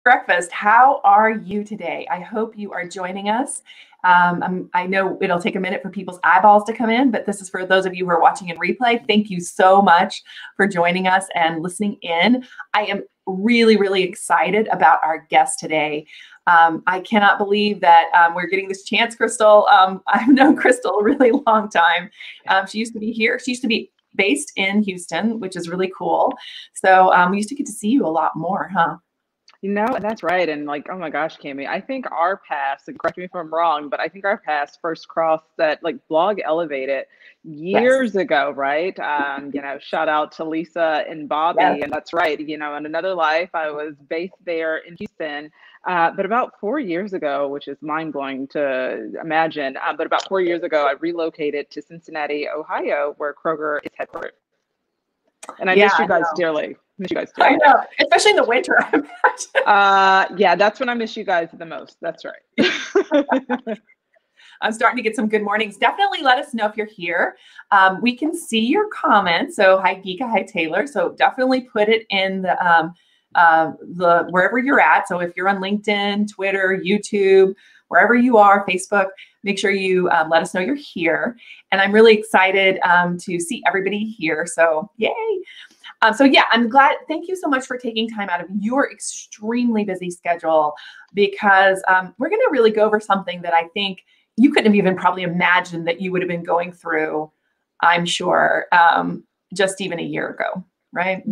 Breakfast. How are you today? I hope you are joining us. I know it'll take a minute for people's eyeballs to come in, but this is for those of you who are watching in replay. Thank you so much for joining us and listening in. I am really, really excited about our guest today. I cannot believe that we're getting this chance, Kristal. I've known Kristal a really long time. She used to be here. She used to be based in Houston, which is really cool. So we used to get to see you a lot more, huh? That's right. And like, oh my gosh, Cami, I think our paths, and correct me if I'm wrong, but I think our paths first crossed that like Blog Elevated years ago, right? Shout out to Lisa and Bobby. Yes. And that's right. In another life, I was based there in Houston. But about 4 years ago, which is mind blowing to imagine, but about 4 years ago, I relocated to Cincinnati, Ohio, where Kroger is headquartered. And I miss you guys dearly. I know, especially in the winter. Yeah, that's when I miss you guys the most. That's right. I'm starting to get some good mornings. Definitely let us know if you're here. We can see your comments. So hi, Geeka, hi, Taylor. So definitely put it in the wherever you're at. So if you're on LinkedIn, Twitter, YouTube, wherever you are, Facebook, make sure you let us know you're here. And I'm really excited to see everybody here. So yay. I'm glad. Thank you so much for taking time out of your extremely busy schedule, because we're going to really go over something that I think you couldn't have even probably imagined that you would have been going through, I'm sure, just even a year ago, right?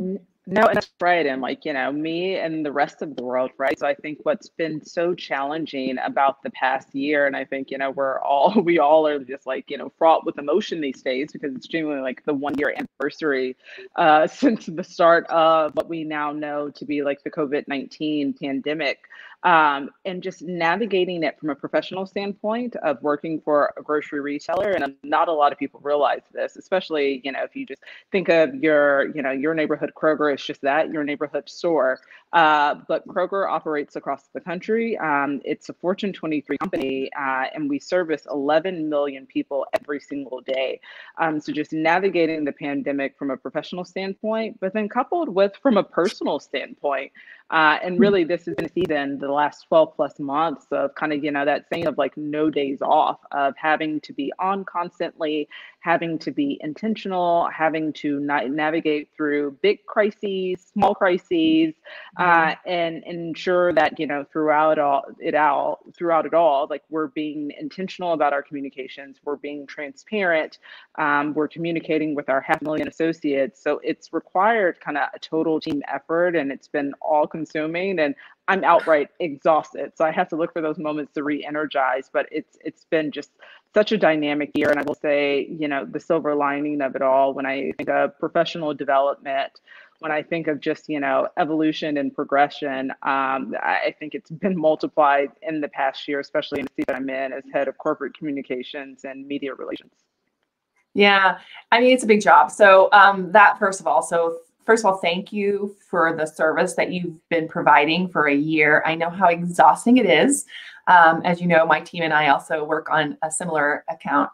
No, that's right. And me and the rest of the world, right? So I think what's been so challenging about the past year, and I think, we all are just fraught with emotion these days, because it's genuinely like the 1 year anniversary since the start of what we now know to be like the COVID-19 pandemic. And just navigating it from a professional standpoint of working for a grocery retailer. And not a lot of people realize this, especially, if you just think of your neighborhood Kroger, it's just that, your neighborhood store. But Kroger operates across the country. It's a Fortune 23 company, and we service 11 million people every single day. So just navigating the pandemic from a professional standpoint, but then coupled with from a personal standpoint. And really, this has been a season, the last 12 plus months of kind of, that saying of like no days off, of having to be on constantly, having to be intentional, having to navigate through big crises, small crises, and ensure that, throughout it all, like we're being intentional about our communications, we're being transparent, we're communicating with our 500,000 associates. So it's required kind of a total team effort, and it's been all consuming, and I'm outright exhausted. So I have to look for those moments to re-energize, but it's been just such a dynamic year. And I will say, the silver lining of it all, when I think of professional development, when I think of just, evolution and progression, I think it's been multiplied in the past year, especially in the seat that I'm in as head of corporate communications and media relations. Yeah, I mean, it's a big job. So first of all, thank you for the service that you've been providing for a year. I know how exhausting it is. As you know, my team and I also work on a similar account.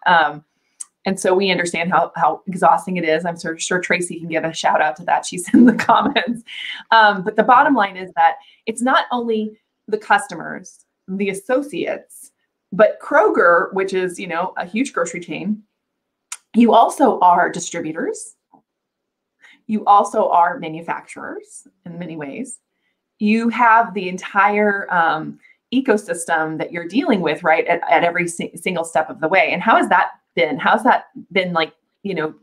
And so we understand how exhausting it is. I'm sure Tracy can give a shout out to that. She's in the comments. But the bottom line is that it's not only the customers, the associates, but Kroger, which is, a huge grocery chain. You also are distributors. You also are manufacturers in many ways. You have the entire ecosystem that you're dealing with, right, at every single step of the way. And how has that been? How's that been like,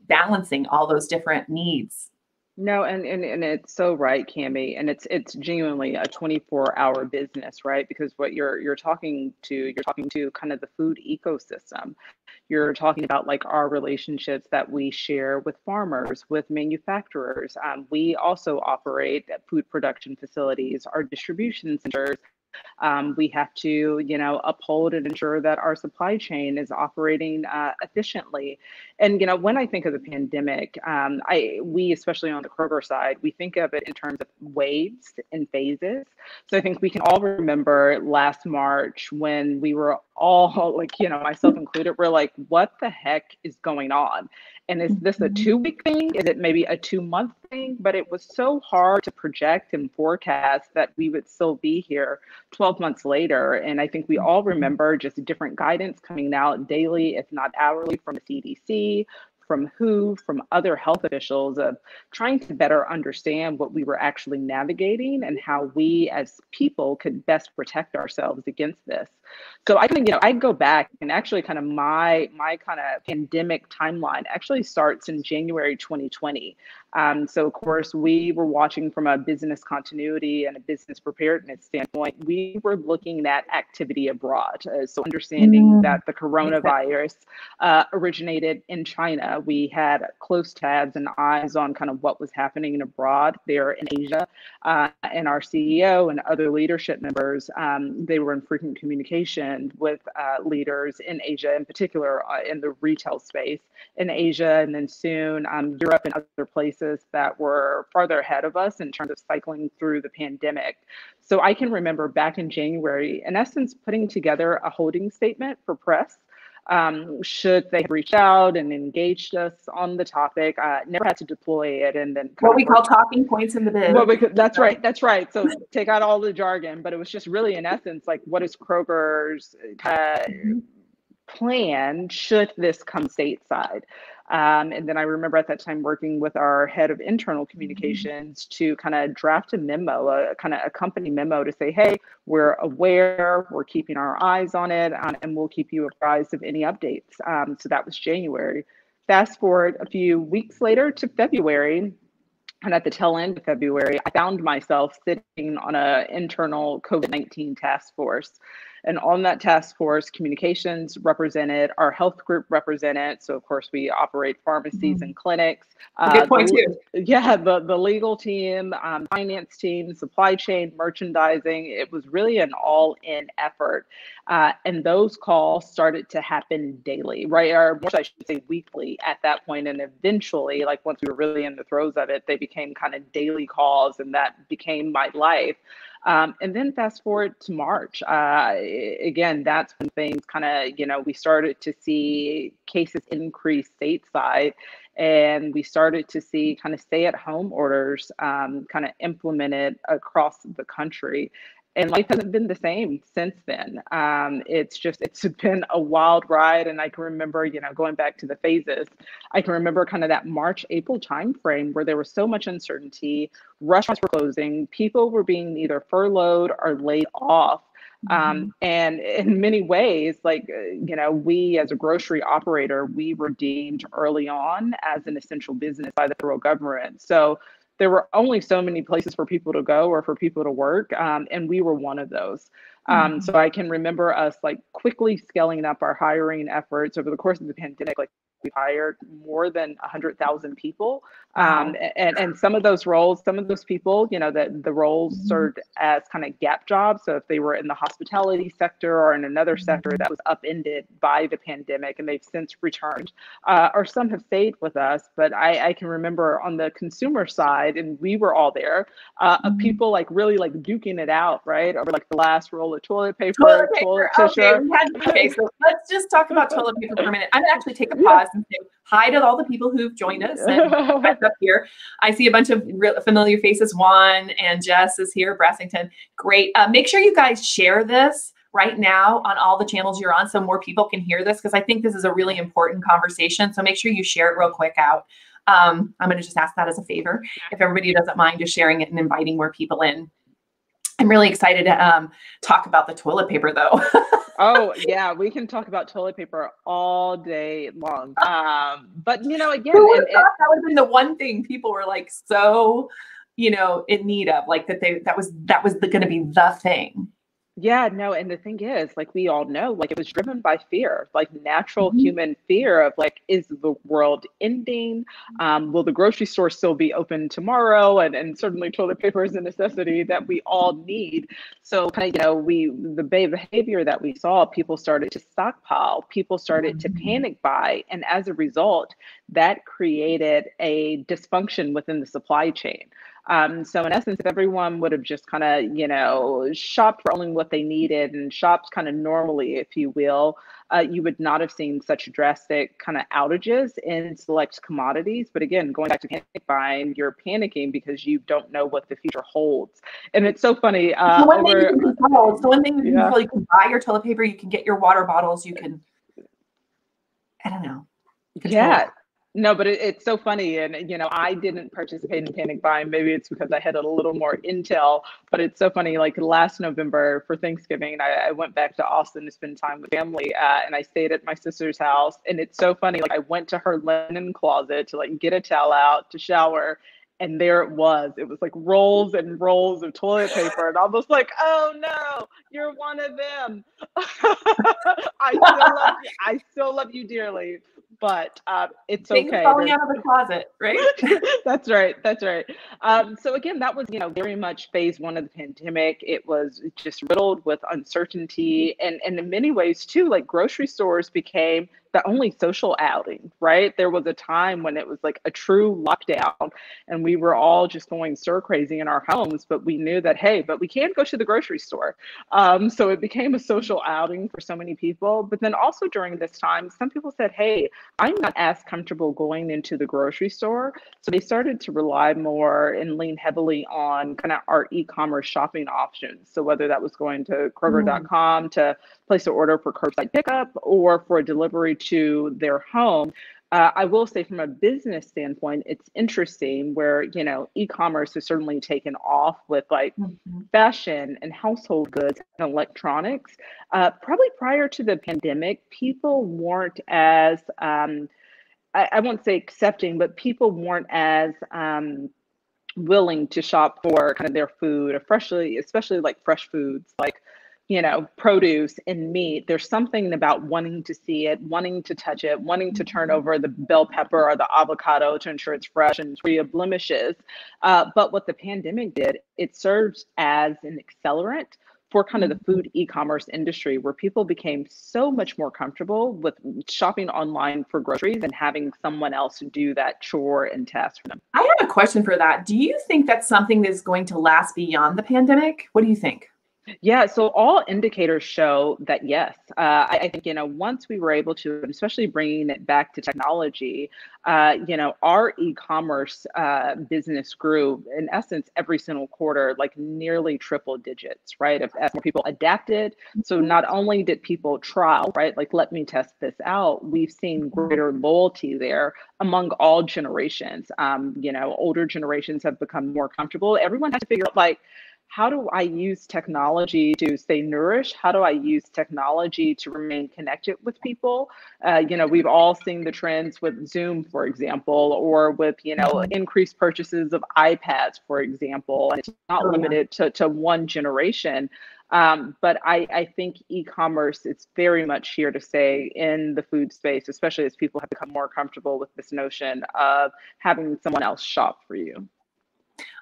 balancing all those different needs? No, and it's so right, Cami, and it's genuinely a 24-hour business, right? Because what you're talking to kind of the food ecosystem. You're talking about like our relationships that we share with farmers, with manufacturers. We also operate food production facilities, our distribution centers. We have to, uphold and ensure that our supply chain is operating efficiently. And, when I think of the pandemic, we, especially on the Kroger side, we think of it in terms of waves and phases. So I think we can all remember last March when we were all like, myself included, we're like, what the heck is going on? And is this a 2-week thing? Is it maybe a 2-month thing, but it was so hard to project and forecast that we would still be here 12 months later. And I think we all remember just different guidance coming out daily, if not hourly, from the CDC, from WHO, from other health officials, of trying to better understand what we were actually navigating and how we as people could best protect ourselves against this. So I think, I go back and actually kind of my kind of pandemic timeline actually starts in January 2020. So of course we were watching from a business continuity and a business preparedness standpoint. We were looking at activity abroad. So understanding that the coronavirus originated in China, we had close tabs and eyes on kind of what was happening abroad there in Asia. And our CEO and other leadership members, they were in frequent communication with leaders in Asia, in particular in the retail space in Asia, and then soon Europe and other places that were farther ahead of us in terms of cycling through the pandemic. So I can remember back in January, in essence, putting together a holding statement for press. Should they have reached out and engaged us on the topic, never had to deploy it, and then what we call talking points in the biz. That's right. So take out all the jargon, but it was just really, in essence, like, what is Kroger's plan should this come stateside? And then I remember at that time working with our head of internal communications to kind of draft a memo, a kind of a company memo to say, hey, we're aware, we're keeping our eyes on it, and we'll keep you apprised of any updates. So that was January. Fast forward a few weeks later to February. And at the tail end of February, I found myself sitting on an internal COVID-19 task force. And on that task force, communications represented, our health group represented. So of course we operate pharmacies and clinics. Good point too. Yeah, the legal team, finance team, supply chain, merchandising. It was really an all-in effort. And those calls started to happen daily, right? Or more, I should say weekly at that point. And eventually, like once we were really in the throes of it, they became kind of daily calls, and that became my life. And then fast forward to March, again, that's when things kind of, we started to see cases increase stateside, and we started to see kind of stay-at-home orders kind of implemented across the country. And life hasn't been the same since then. It's been a wild ride. And I can remember, going back to the phases, I can remember kind of that March, April timeframe where there was so much uncertainty. Restaurants were closing, people were being either furloughed or laid off. And in many ways, we as a grocery operator, we were deemed early on as an essential business by the federal government. So there were only so many places for people to go or for people to work, and we were one of those. So I can remember us quickly scaling up our hiring efforts over the course of the pandemic. We hired more than 100,000 people. And some of those roles, some of those people, that the roles served as kind of gap jobs. So if they were in the hospitality sector or in another sector that was upended by the pandemic, and they've since returned, or some have stayed with us. But I can remember on the consumer side, and we were all there, of people really duking it out, right? Over the last roll of toilet paper, toilet tissue. Okay, so let's just talk about toilet paper for a minute. I'm gonna actually take a pause and say hi to all the people who've joined us and up here. I see a bunch of familiar faces. Juan and Jess is here, Brassington. Great. Make sure you guys share this right now on all the channels you're on so more people can hear this, because I think this is a really important conversation. So make sure you share it real quick out. I'm going to just ask that as a favor. If everybody doesn't mind just sharing it and inviting more people in. I'm really excited to talk about the toilet paper though. Oh yeah, we can talk about toilet paper all day long. But again, that would have been the one thing people were so, in need of, that was going to be the thing. Yeah, no, and the thing is, we all know, it was driven by fear, natural human fear of is the world ending? Will the grocery store still be open tomorrow? And certainly toilet paper is a necessity that we all need. So the behavior that we saw, people started to stockpile, people started to panic buy, and as a result, that created a dysfunction within the supply chain. So in essence, if everyone would have just kind of, shopped for only what they needed and shopped kind of normally, if you will, you would not have seen such drastic kind of outages in select commodities. But again, going back to panic buying, you're panicking because you don't know what the future holds. And it's so funny. The one thing you can control. It's the one thing you can Yeah. control. You can buy your toilet paper. You can get your water bottles. You can, I don't know. Control Yeah. it. No, but it's so funny. And, I didn't participate in panic buying. Maybe it's because I had a little more intel, but it's so funny. Like last November for Thanksgiving, I went back to Austin to spend time with family, and I stayed at my sister's house. And it's so funny. Like I went to her linen closet to like get a towel out to shower. And there it was. It was like rolls and rolls of toilet paper. And I was like, oh no, you're one of them. I still love you dearly, but it's Things okay. falling out of the closet, right? That's right. That's right. So again, that was, very much phase one of the pandemic. It was just riddled with uncertainty, and in many ways too, like grocery stores became the only social outing, right? There was a time when it was like a true lockdown and we were all just going stir crazy in our homes, but we knew that, hey, but we can't go to the grocery store. So it became a social outing for so many people. But then also during this time, some people said, hey, I'm not as comfortable going into the grocery store. So they started to rely more and lean heavily on kind of our e-commerce shopping options. So whether that was going to Kroger.com to place an order for curbside pickup or for delivery to their home. I will say from a business standpoint, it's interesting where, e-commerce has certainly taken off with like fashion and household goods and electronics. Probably prior to the pandemic, people weren't as, I won't say accepting, but people weren't as willing to shop for kind of their food, especially like fresh foods, like produce and meat. There's something about wanting to see it, wanting to touch it, wanting to turn over the bell pepper or the avocado to ensure it's fresh and free of blemishes. But what the pandemic did, it serves as an accelerant for kind of the food e-commerce industry, where people became so much more comfortable with shopping online for groceries and having someone else do that chore and task for them. I have a question for that. Do you think that's something that's going to last beyond the pandemic? What do you think? Yeah, so all indicators show that yes. I think, once we were able to, especially bringing it back to technology, our e-commerce business grew in essence every single quarter, like nearly triple digits, right? As more people adapted. So not only did people trial, right? Like, let me test this out. We've seen greater loyalty there among all generations. Older generations have become more comfortable. Everyone has to figure out like, how do I use technology to stay nourished? How do I use technology to remain connected with people? We've all seen the trends with Zoom, for example, or with, increased purchases of iPads, for example. And it's not limited to one generation. But I think e-commerce is very much here to stay in the food space, especially as people have become more comfortable with this notion of having someone else shop for you.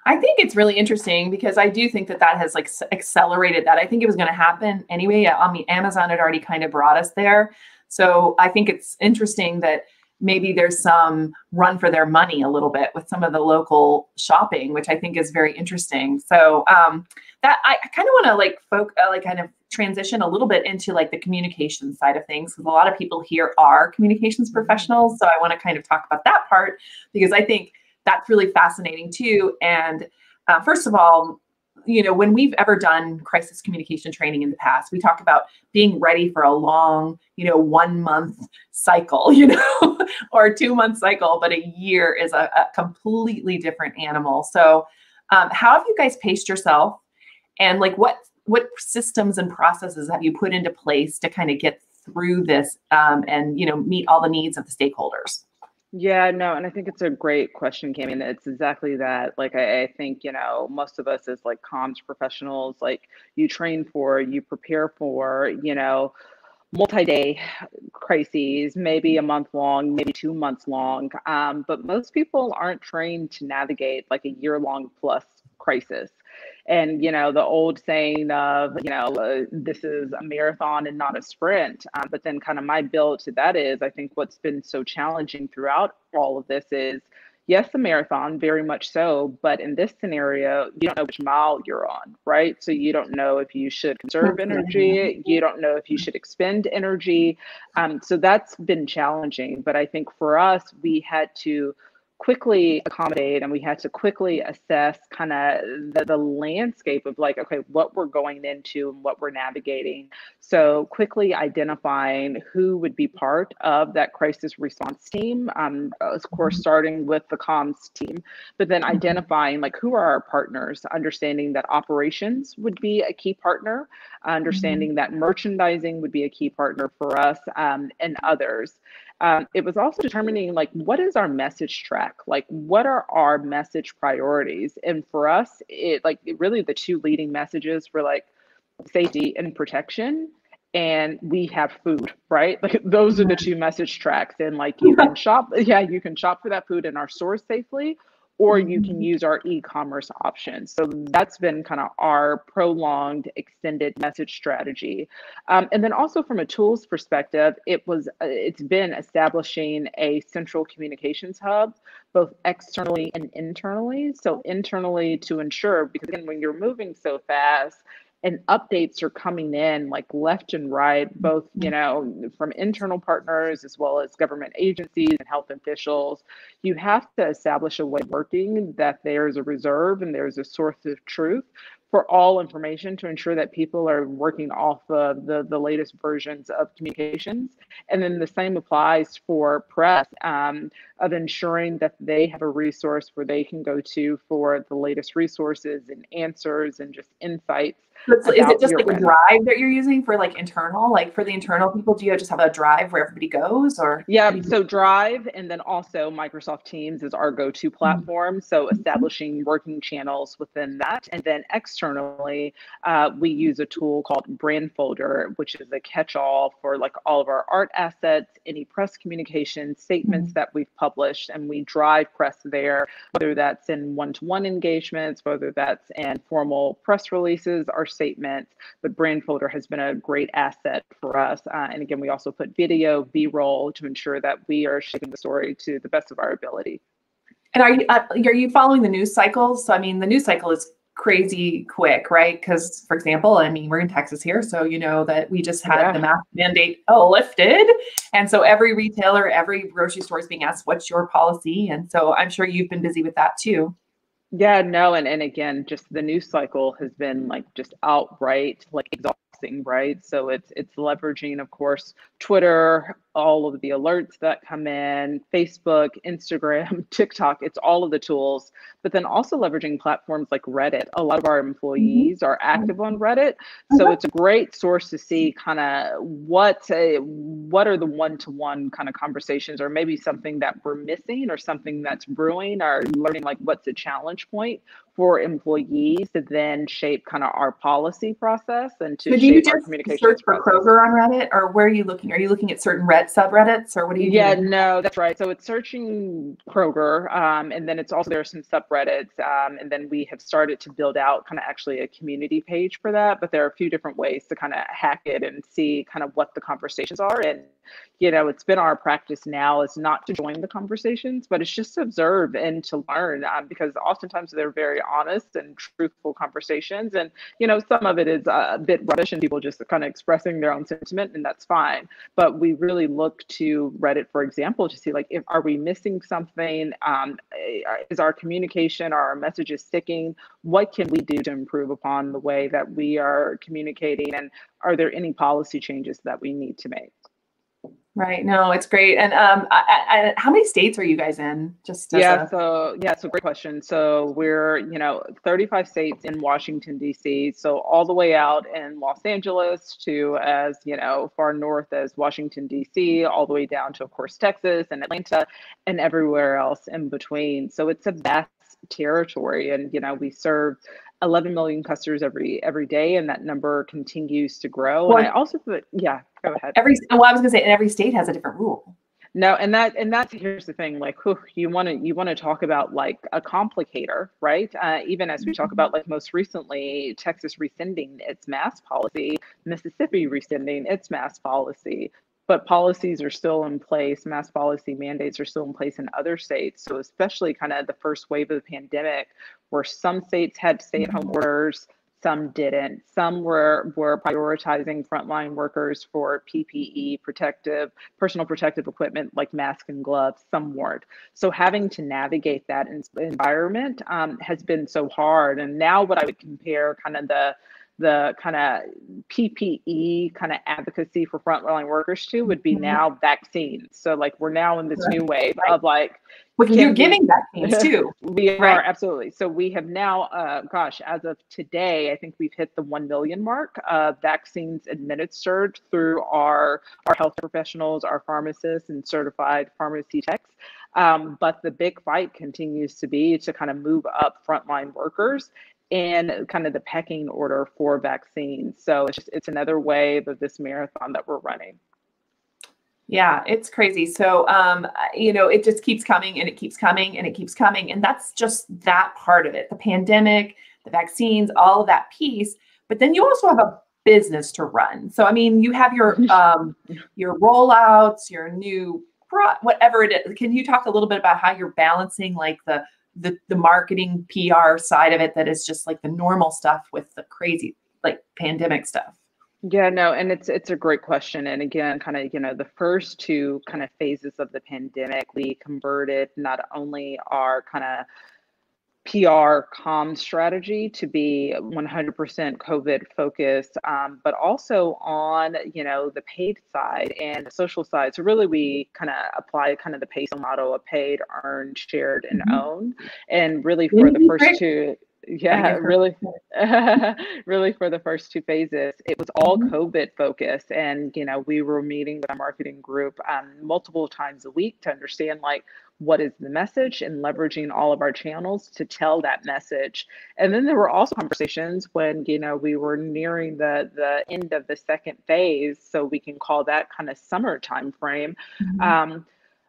I think it's really interesting because I do think that has like accelerated that. I think it was going to happen anyway. I mean, Amazon had already kind of brought us there. So I think it's interesting that maybe there's some run for their money a little bit with some of the local shopping, which I think is very interesting. So that I kind of want to kind of transition a little bit into like the communication side of things, because a lot of people here are communications professionals. So I want to kind of talk about that part because I think that's really fascinating too. And first of all, when we've ever done crisis communication training in the past, we talk about being ready for a long, 1 month cycle, or a 2 month cycle, but a year is a completely different animal. So how have you guys paced yourself? And like what systems and processes have you put into place to kind of get through this and, meet all the needs of the stakeholders? Yeah, no, and I think it's a great question, Cami, and it's exactly that. Like, I think, most of us as like comms professionals, like you train for, you prepare for, multi-day crises, maybe a month long, maybe 2 months long. But most people aren't trained to navigate like a year-long plus crisis. And, the old saying of, this is a marathon and not a sprint. But then kind of my build to that is, I think what's been so challenging throughout all of this is, yes, a marathon, very much so, but in this scenario, you don't know which mile you're on, right? So you don't know if you should conserve energy, you don't know if you should expend energy. So that's been challenging. But I think for us, we had to quickly accommodate and we had to quickly assess kind of the landscape of like, okay, what we're going into and what we're navigating. So quickly identifying who would be part of that crisis response team, of course, starting with the comms team, but then identifying like who are our partners, understanding that operations would be a key partner, understanding that merchandising would be a key partner for us, and others. It was also determining like what is our message track, like what are our message priorities, and for us, really the two leading messages were like safety and protection, and we have food, right? Like those are the two message tracks, and like you can shop, yeah, you can shop for that food in our stores safely, or you can use our e-commerce options. So that's been kind of our prolonged extended message strategy. And then also from a tools perspective, it's been establishing a central communications hub, both externally and internally. So internally to ensure, because again, when you're moving so fast, and updates are coming in like left and right, both, from internal partners as well as government agencies and health officials. You have to establish a way of working that there's a reserve and there's a source of truth for all information to ensure that people are working off of the latest versions of communications. And then the same applies for press, of ensuring that they have a resource where they can go to for the latest resources and answers and just insights. So is it just like a drive that you're using for like internal, like for the internal people? Do you just have a drive where everybody goes, or? Yeah, so Drive, and then also Microsoft Teams is our go-to platform. So establishing working channels within that. And then externally, we use a tool called Brand Folder, which is a catch-all for like all of our art assets, any press communication statements that we've published, and we drive press there, whether that's in one-to-one engagements, whether that's in formal press releases or statements. But Brand Folder has been a great asset for us. And again, we also put video, B-roll to ensure that we are shaping the story to the best of our ability. And are you following the news cycles? So, I mean, the news cycle is crazy quick, right? Because, for example, I mean, we're in Texas here, so you know that we just had the mask mandate lifted. And so every retailer, every grocery store is being asked, what's your policy? And so I'm sure you've been busy with that too. Yeah, no, and again, just the news cycle has been like just outright like exhausting, right? So it's leveraging, of course, Twitter, all of the alerts that come in, Facebook, Instagram, TikTok, it's all of the tools, but then also leveraging platforms like Reddit. A lot of our employees are active on Reddit. So it's a great source to see kind of what are the one-to-one kind of conversations, or maybe something that we're missing or something that's brewing, or learning like what's a challenge point for employees to then shape kind of our policy process and to shape our communications search for process. Kroger on Reddit, or where are you looking? Are you looking at certain subreddits, or what are you doing? Yeah, no, that's right. So it's searching Kroger, and then it's also, there are some subreddits, and then we have started to build out kind of actually a community page for that. But there are a few different ways to kind of hack it and see kind of what the conversations are. And it's been our practice now is not to join the conversations, but it's just to observe and to learn, because oftentimes they're very honest and truthful conversations. And, some of it is a bit rubbish and people just kind of expressing their own sentiment, and that's fine. But we really look to Reddit, for example, to see like, are we missing something? Is our communication, are our messages sticking? What can we do to improve upon the way that we are communicating? And are there any policy changes that we need to make? Right. No, it's great. And how many states are you guys in? So great question. So we're, 35 states in Washington, D.C. So all the way out in Los Angeles to as, far north as Washington, D.C., all the way down to, of course, Texas and Atlanta and everywhere else in between. So it's a vast territory, and, we serve 11 million customers every day, and that number continues to grow. Well, and I also put, go ahead. I was going to say, and every state has a different rule. No, and that's here's the thing, like, you want to talk about like a complicator, right? Even as we talk about like most recently, Texas rescinding its mask policy, Mississippi rescinding its mask policy. but policies are still in place. Mask policy mandates are still in place in other states. So especially kind of the first wave of the pandemic, where some states had stay-at-home orders, some didn't. Some were prioritizing frontline workers for PPE, personal protective equipment like masks and gloves. Some weren't. So having to navigate that environment has been so hard. And now what I would compare kind of the kind of PPE kind of advocacy for frontline workers to would be now vaccines. So like we're now in this new wave of like, well, you're giving vaccines too. We are, absolutely. So we have now, as of today, I think we've hit the 1 million mark of vaccines administered through our health professionals, our pharmacists, and certified pharmacy techs. But the big fight continues to be to kind of move up frontline workers and kind of the pecking order for vaccines. So it's another wave of this marathon that we're running. Yeah, it's crazy. So, it just keeps coming and it keeps coming and it keeps coming. And that's just that part of it, the pandemic, the vaccines, all of that piece. But then you also have a business to run. So, I mean, you have your rollouts, your new, whatever it is. Can you talk a little bit about how you're balancing like the marketing PR side of it that is just like the normal stuff with the crazy like pandemic stuff? Yeah, no, and it's a great question. And again, kind of, the first two kind of phases of the pandemic, we converted not only our kind of PR comm strategy to be 100% COVID focused, but also on, the paid side and the social side. So really we kind of apply kind of the PACE model of paid, earned, shared, and owned. And really for the first two, really for the first two phases, it was all COVID focused. And, we were meeting with our marketing group multiple times a week to understand like, what is the message and leveraging all of our channels to tell that message. And then there were also conversations when, we were nearing the end of the second phase, so we can call that kind of summer time frame.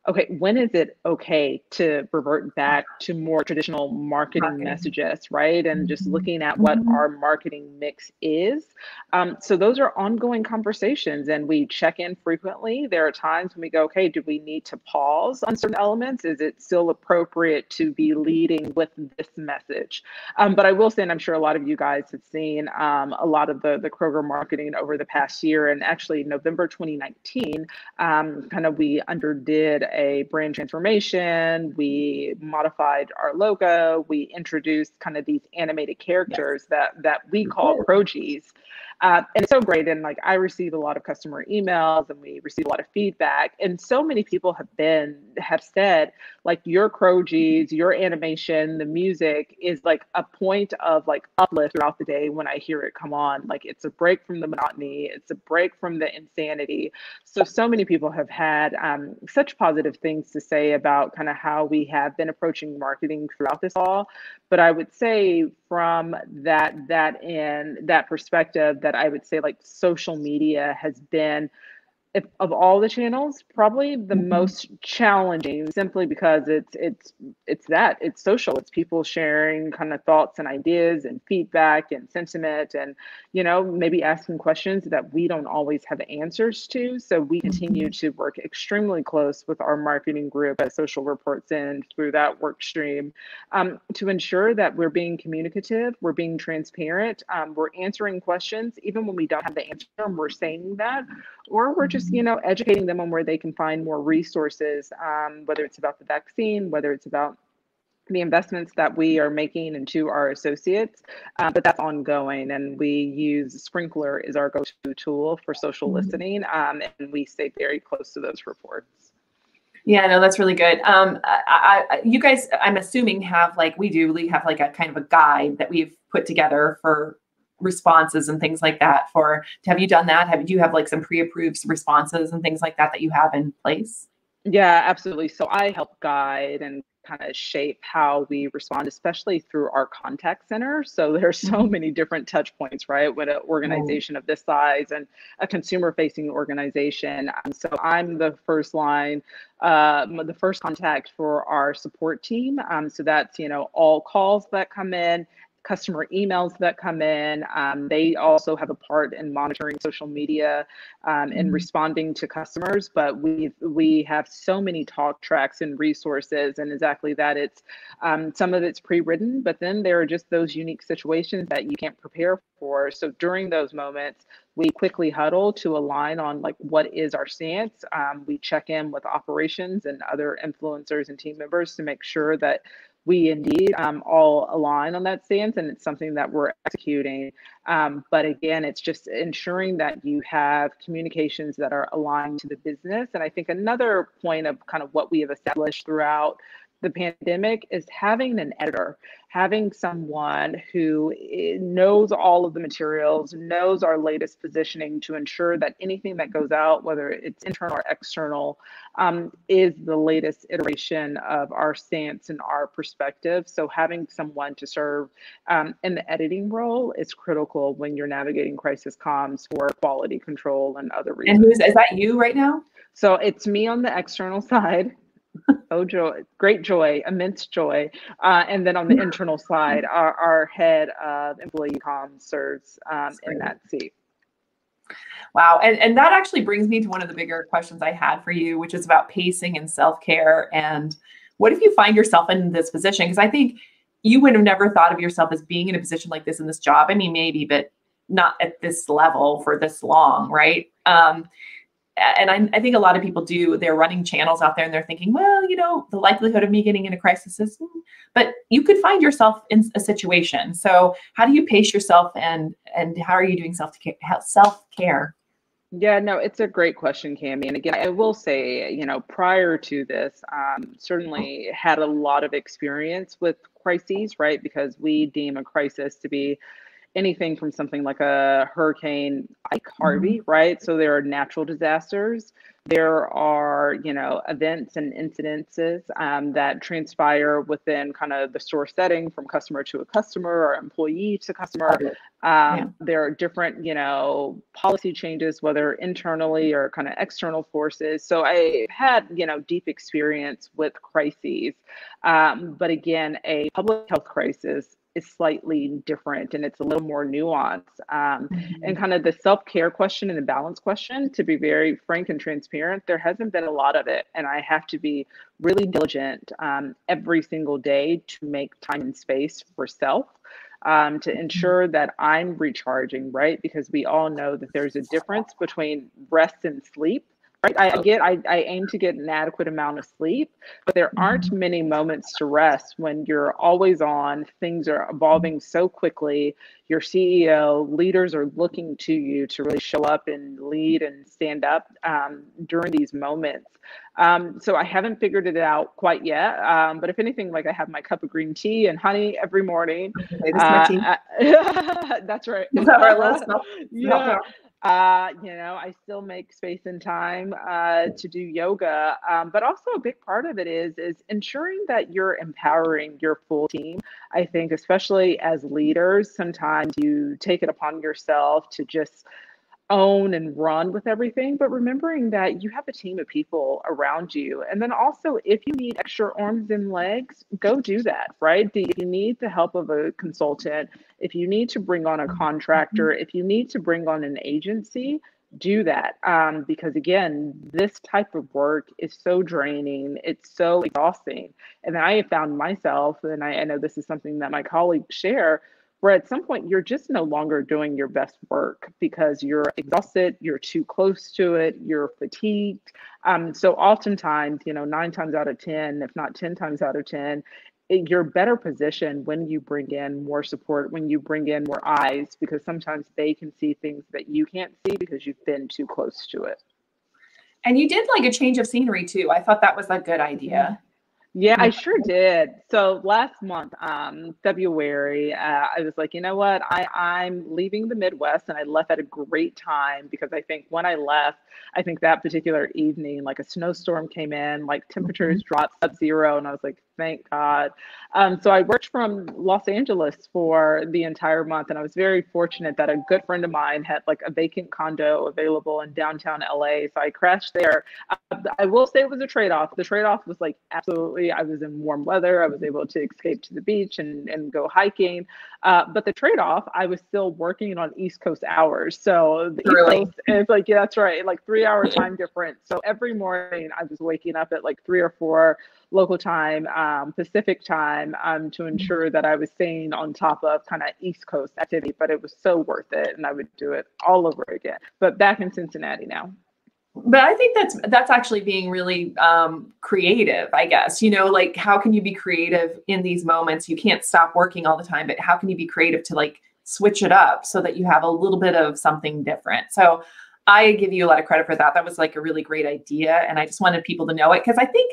Okay, when is it okay to revert back to more traditional marketing messages, right? And just looking at what our marketing mix is. So those are ongoing conversations and we check in frequently. There are times when we go, okay, do we need to pause on certain elements? Is it still appropriate to be leading with this message? But I will say, and I'm sure a lot of you guys have seen a lot of the Kroger marketing over the past year, and actually November 2019, kind of we underdid a brand transformation. We modified our logo. We introduced kind of these animated characters that we call Progis. And it's so great. And like, I receive a lot of customer emails and we receive a lot of feedback. And so many people have said like your Progis, your animation, the music is like a point of like uplift throughout the day when I hear it come on. Like it's a break from the monotony. It's a break from the insanity. So many people have had such positive things to say about kind of how we have been approaching marketing throughout this all. But I would say from that perspective, that I would say like social media has been, of all the channels, probably the most challenging, simply because it's social. It's people sharing kind of thoughts and ideas and feedback and sentiment and, maybe asking questions that we don't always have answers to. So we continue to work extremely close with our marketing group as Social reports in through that work stream to ensure that we're being communicative, we're being transparent, we're answering questions, even when we don't have the answer and we're saying that, or we're just educating them on where they can find more resources, whether it's about the vaccine, whether it's about the investments that we are making into our associates, but that's ongoing. And we use Sprinkler as our go-to tool for social listening, and we stay very close to those reports. Yeah, no, that's really good. You guys, I'm assuming have like we do, we have like a kind of a guide that we've put together for responses and things like that. Have you done that? Do you have like some pre-approved responses and things like that you have in place? Yeah, absolutely. So I help guide and kind of shape how we respond, especially through our contact center. So there's so many different touch points, right? With an organization of this size and a consumer facing organization. So I'm the first line, the first contact for our support team. So that's, all calls that come in, customer emails that come in. They also have a part in monitoring social media and responding to customers. But we have so many talk tracks and resources, and exactly that. It's some of it's pre-written, but then there are just those unique situations that you can't prepare for. So during those moments, we quickly huddle to align on like what is our stance. We check in with operations and other influencers and team members to make sure that we indeed all align on that stance, and it's something that we're executing. But again, it's just ensuring that you have communications that are aligned to the business. And I think another point of kind of what we have established throughout the pandemic is having an editor, having someone who knows all of the materials, knows our latest positioning to ensure that anything that goes out, whether it's internal or external, is the latest iteration of our stance and our perspective. So having someone to serve in the editing role is critical when you're navigating crisis comms for quality control and other reasons. And is that you right now? So it's me on the external side. Oh, joy, great joy, immense joy. And then on the internal side, our head of employee comms serves in that seat. Wow. And that actually brings me to one of the bigger questions I had for you, which is about pacing and self-care. And what if you find yourself in this position? Because I think you would have never thought of yourself as being in a position like this in this job. I mean, maybe, but not at this level for this long, right? And I think a lot of people do, they're running channels out there and they're thinking, well, the likelihood of me getting in a crisis is, but you could find yourself in a situation. So how do you pace yourself and how are you doing self-care? Yeah, no, it's a great question, Cami. And again, I will say, prior to this, certainly had a lot of experience with crises, right? Because we deem a crisis to be anything from something like a hurricane like Harvey, right? So there are natural disasters. There are, events and incidences that transpire within kind of the store setting from customer to a customer or employee to customer. There are different, policy changes, whether internally or kind of external forces. So I had, deep experience with crises. But again, a public health crisis is slightly different and it's a little more nuanced. And kind of the self-care question and the balance question, to be very frank and transparent, there hasn't been a lot of it. And I have to be really diligent every single day to make time and space for self, to ensure that I'm recharging, right? Because we all know that there's a difference between rest and sleep. Right. I aim to get an adequate amount of sleep, but there aren't many moments to rest when you're always on. Things are evolving so quickly. Your CEO, leaders are looking to you to really show up and lead and stand up during these moments. So I haven't figured it out quite yet. But if anything, like I have my cup of green tea and honey every morning. That's right. Yeah. I still make space and time to do yoga, but also a big part of it is ensuring that you're empowering your full team. I think especially as leaders, sometimes you take it upon yourself to just own and run with everything, but remembering that you have a team of people around you. And then also, if you need extra arms and legs, go do that, right? If you need the help of a consultant, if you need to bring on a contractor, if you need to bring on an agency, do that. Because again, this type of work is so draining. It's so exhausting. And I have found myself, and I know this is something that my colleagues share, where at some point you're just no longer doing your best work because you're exhausted, you're too close to it, you're fatigued. So oftentimes, 9 times out of 10, if not 10 times out of 10, you're better positioned when you bring in more support, when you bring in more eyes, because sometimes they can see things that you can't see because you've been too close to it. And you did like a change of scenery too. I thought that was a good idea. Yeah, I sure did. So last month, February, I was like, you know what? I'm leaving the Midwest, and I left at a great time because I think when I left, I think that particular evening, like a snowstorm came in, like temperatures dropped sub-zero, and I was like, thank God. So I worked from Los Angeles for the entire month, and I was very fortunate that a good friend of mine had like a vacant condo available in downtown LA. So I crashed there. I will say it was a trade-off. The trade-off was like absolutely fortunately, I was in warm weather. I was able to escape to the beach and go hiking. But the trade-off, I was still working on East Coast hours. So the East Really? Coast is like, yeah, that's right, like 3 hour time difference. So every morning I was waking up at like 3 or 4 local time, Pacific time, to ensure that I was staying on top of kind of East Coast activity. But it was so worth it, and I would do it all over again. But back in Cincinnati now. But I think that's actually being really creative, I guess. Like how can you be creative in these moments? You can't stop working all the time, but how can you be creative to like switch it up so that you have a little bit of something different? So I give you a lot of credit for that. That was like a really great idea. And I just wanted people to know it because I think,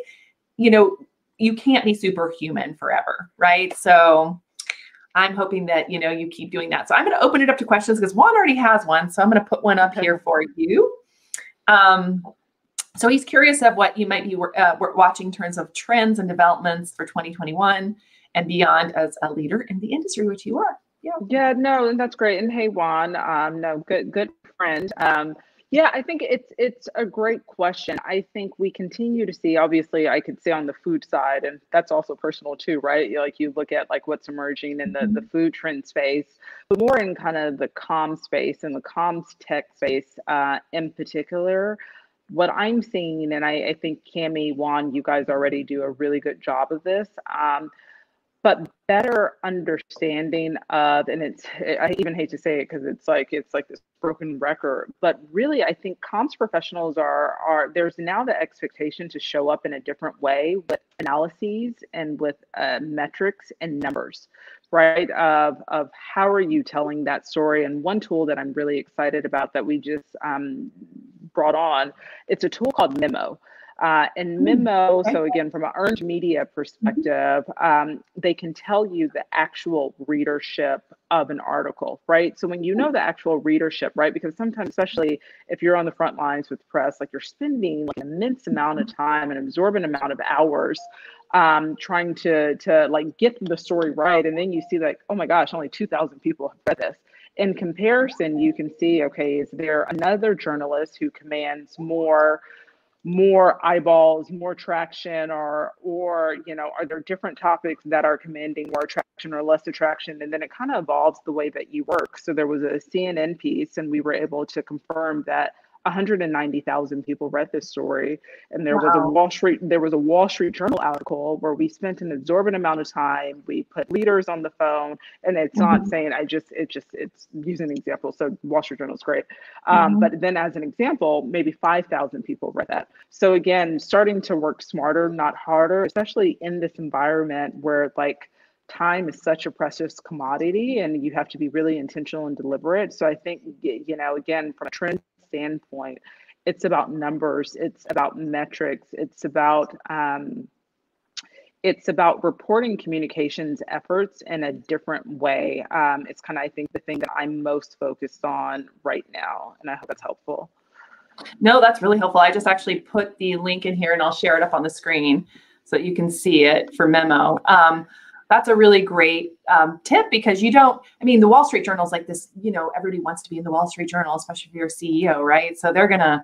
you can't be superhuman forever, right? So I'm hoping that, you keep doing that. So I'm going to open it up to questions because Juan already has one. So I'm going to put one up here for you. So he's curious of what you might be watching in terms of trends and developments for 2021 and beyond as a leader in the industry, which you are. Yeah, no, and that's great. And hey, Juan, no, good friend. Yeah, I think it's a great question. I think we continue to see, obviously, I could say on the food side, and that's also personal too, right? You look at like what's emerging in the food trend space, but more in kind of the comm space and the comms tech space in particular. What I'm seeing, and I think Cami, Juan, you guys already do a really good job of this. But better understanding of, and I even hate to say it because it's like this broken record, but really I think comms professionals are there's now the expectation to show up in a different way with analyses and with metrics and numbers, right? Of how are you telling that story? And one tool that I'm really excited about that we just brought on, it's a tool called Memo. And Memo, so again, from an earned media perspective, they can tell you the actual readership of an article, right? So when you know the actual readership, right? Because sometimes, especially if you're on the front lines with press, like you're spending like an immense amount of time, an absorbent amount of hours, trying to like get the story right. And then you see like, oh my gosh, only 2,000 people have read this. In comparison, you can see, okay, is there another journalist who commands more eyeballs, more traction, or are there different topics that are commanding more attraction or less attraction? And then it kind of evolves the way that you work. So there was a CNN piece, and we were able to confirm that 190,000 people read this story, and there was a Wall Street Journal article where we spent an absorbent amount of time. We put leaders on the phone, and it's not saying it's using an example. So Wall Street Journal is great, but then as an example, maybe 5,000 people read that. So again, starting to work smarter, not harder, especially in this environment where like time is such a precious commodity, and you have to be really intentional and deliberate. So I think again, from a trend standpoint, it's about numbers, it's about metrics, it's about reporting communications efforts in a different way. It's kind of, I think, the thing that I'm most focused on right now, and I hope that's helpful. No, that's really helpful. I just actually put the link in here and I'll share it up on the screen so that you can see it for Memo. That's a really great tip because the Wall Street Journal is like this, everybody wants to be in the Wall Street Journal, especially if you're a CEO, right? So they're going to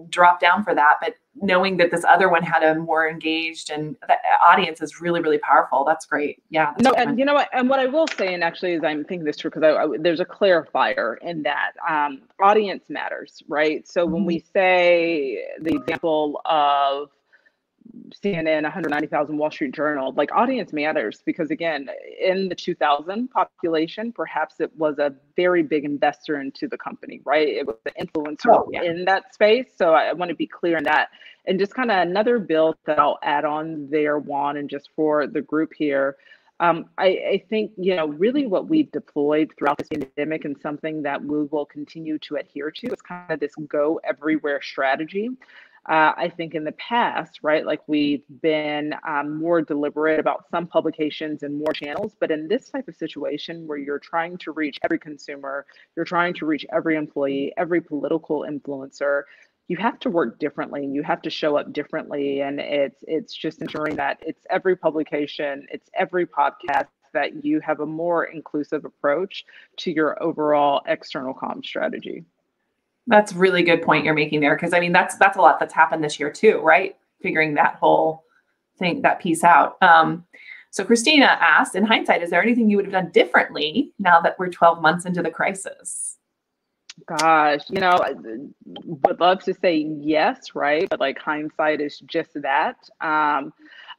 drop down for that. But knowing that this other one had a more engaged and the audience is really, really powerful. That's great. Yeah. No, and you know what? And what I will say, and actually, as I'm thinking this through, because there's a clarifier in that audience matters, right? So when we say the example of CNN, 190,000 Wall Street Journal, like audience matters because again, in the 2000 population, perhaps it was a very big investor into the company, right? It was the influencer in that space. So I want to be clear on that. And just kind of another build that I'll add on there, Juan, and just for the group here. I think, really what we've deployed throughout this pandemic and something that we will continue to adhere to is kind of this go everywhere strategy. I think in the past, right, like we've been more deliberate about some publications and more channels, but in this type of situation where you're trying to reach every consumer, you're trying to reach every employee, every political influencer, you have to work differently and you have to show up differently. And it's just ensuring that it's every publication, it's every podcast, that you have a more inclusive approach to your overall external comm strategy. That's a really good point you're making there. Cause that's a lot that's happened this year too, right? Figuring that whole that piece out. So Christina asked, in hindsight, is there anything you would have done differently now that we're 12 months into the crisis? Gosh, I would love to say yes, right? But like hindsight is just that.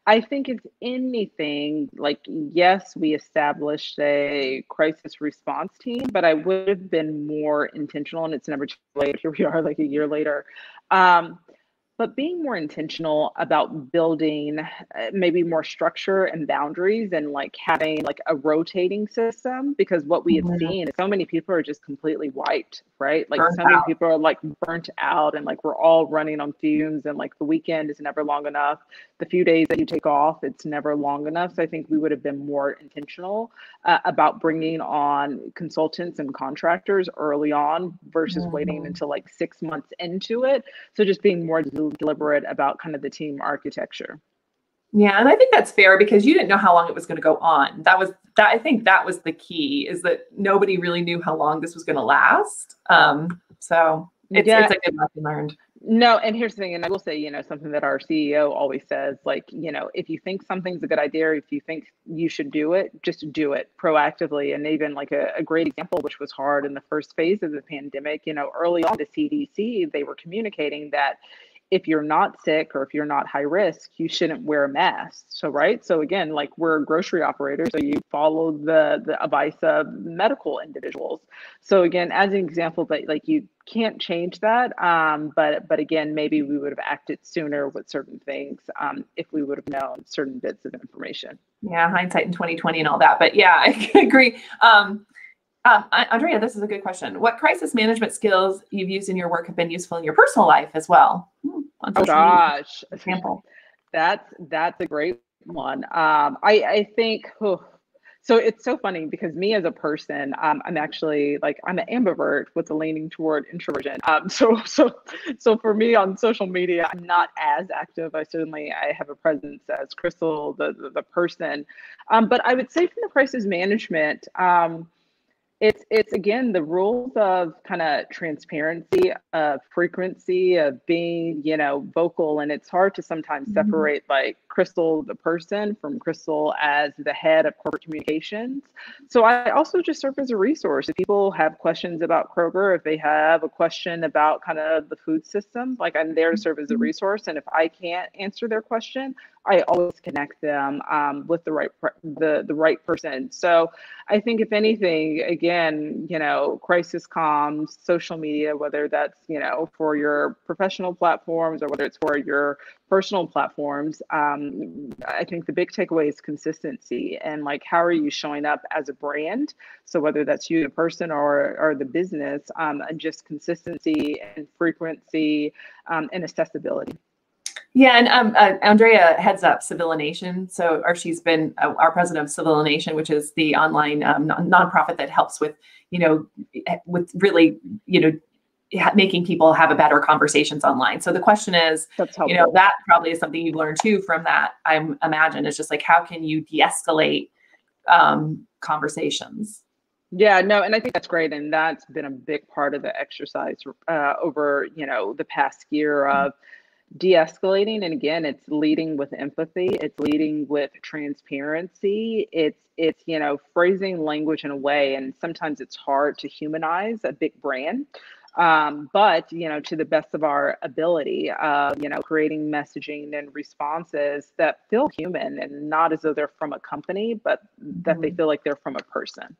I think if anything, like, yes, we established a crisis response team, but I would have been more intentional, and it's never too late. Here we are, like a year later. Um, but being more intentional about building maybe more structure and boundaries, and like having like a rotating system, because what we have Mhm. seen is so many people are just completely wiped, right? Like Burnt so many out. people are like burnt out, and like we're all running on fumes, and like the weekend is never long enough. The few days that you take off, it's never long enough. So I think we would have been more intentional about bringing on consultants and contractors early on versus waiting Mhm. until like 6 months into it. So just being more deliberate about kind of the team architecture. Yeah, and I think that's fair because you didn't know how long it was going to go on. I think that was the key, is that nobody really knew how long this was going to last. So it's Yeah, a good lesson learned. no, and here's the thing, and I will say, something that our CEO always says, like, if you think something's a good idea, or if you think you should do it, just do it proactively. And even like a great example, which was hard in the first phase of the pandemic, early on, the CDC, they were communicating that if you're not sick or if you're not high risk, you shouldn't wear a mask. So, right. So again, like we're grocery operators, so you follow the advice of medical individuals. So again, as an example, but like you can't change that. But again, maybe we would have acted sooner with certain things if we would have known certain bits of information. Yeah, hindsight in 2020 and all that. But yeah, I agree. Andrea, this is a good question. What crisis management skills you've used in your work have been useful in your personal life as well? On Oh social media, gosh, for example. that's a great one. I think. So it's so funny because me as a person, I'm actually like I'm an ambivert with a leaning toward introversion. So for me on social media, I'm not as active. I have a presence as Kristal, the person. But I would say from the crisis management. It's again the rules of kind of transparency, frequency, of being, vocal, and it's hard to sometimes Mhm. separate like Kristal the person from Kristal as the head of corporate communications. So I also just serve as a resource. If people have questions about Kroger, if they have a question about kind of the food system, like I'm there to serve as a resource. And if I can't answer their question, I always connect them with the right person. So I think if anything, again, crisis comms, social media, whether that's, for your professional platforms or whether it's for your personal platforms, I think the big takeaway is consistency, and like, how are you showing up as a brand? So whether that's you, the person, or the business, and just consistency and frequency and accessibility. Yeah, and Andrea heads up Civil Nation. So, or she's been our president of Civil Nation, which is the online nonprofit that helps with, with really, making people have a better conversations online. So the question is, That's helpful. that probably is something you've learned too from that. I imagine it's just like, how can you de-escalate conversations? Yeah, no, and I think that's great, and that's been a big part of the exercise over, the past year of de-escalating. And again, it's leading with empathy, it's leading with transparency, it's phrasing language in a way, and sometimes it's hard to humanize a big brand. But to the best of our ability, creating messaging and responses that feel human and not as though they're from a company, but that they Mhm. feel like they're from a person.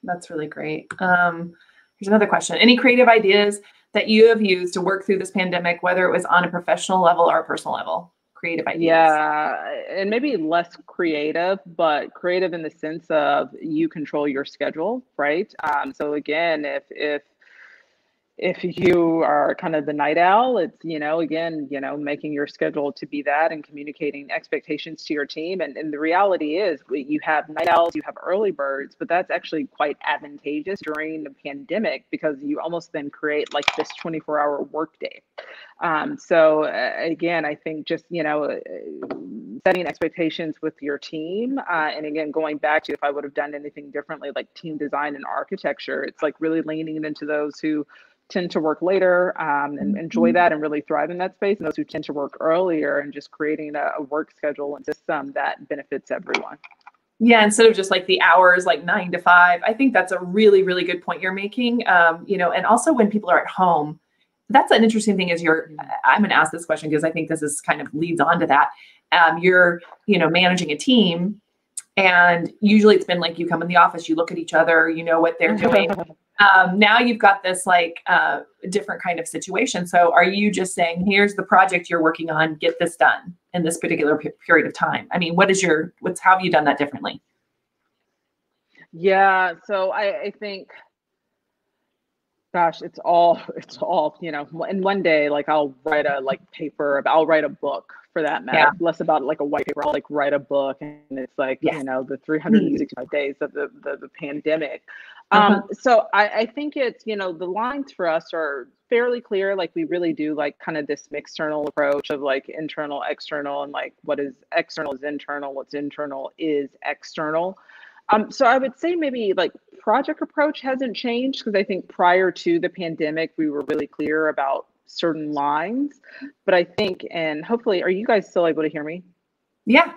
That's really great. Here's another question. Any creative ideas that you have used to work through this pandemic, whether it was on a professional level or a personal level? Creative ideas. Yeah, and maybe less creative, but creative in the sense of you control your schedule, right? So again, if you are kind of the night owl, it's, again, making your schedule to be that and communicating expectations to your team. And the reality is you have night owls, you have early birds, but that's actually quite advantageous during the pandemic because you almost then create like this 24-hour workday. Again, I think just, setting expectations with your team. And again, going back to if I would have done anything differently, like team design and architecture, it's like really leaning into those who tend to work later and enjoy that and really thrive in that space, and those who tend to work earlier, and just creating a work schedule and system that benefits everyone. Yeah, instead of just like the hours, like 9 to 5. I think that's a really, really good point you're making. And also when people are at home, that's an interesting thing is I'm going to ask this question because I think this is kind of leads on to that. You're, managing a team, and usually it's been like you come in the office, you look at each other, you know what they're doing. Now you've got this different kind of situation. So are you just saying, here's the project you're working on, get this done in this particular period of time? I mean, how have you done that differently? Yeah. So I think, gosh, it's all, in one day, like I'll write I'll write a book for that matter, less about like a white paper. I'll write a book, and it's like, the 365 days of the pandemic. So I think it's, the lines for us are fairly clear. Like we really do like kind of this external approach of like internal, external, and like what is external is internal, what's internal is external. So I would say maybe like project approach hasn't changed, because I think prior to the pandemic, we were really clear about certain lines. But I think, and hopefully, are you guys still able to hear me? Yeah.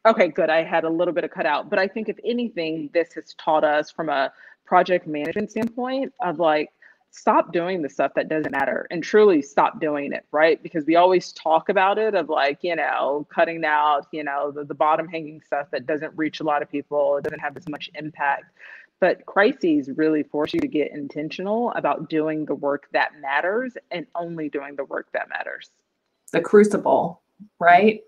Okay, good. I had a little bit of cutout, but I think if anything, this has taught us from a project management standpoint of like, stop doing the stuff that doesn't matter and truly stop doing it, right? Because we always talk about it of like, cutting out, the bottom hanging stuff that doesn't reach a lot of people. It doesn't have as much impact. But crises really force you to get intentional about doing the work that matters and only doing the work that matters. The crucible, right?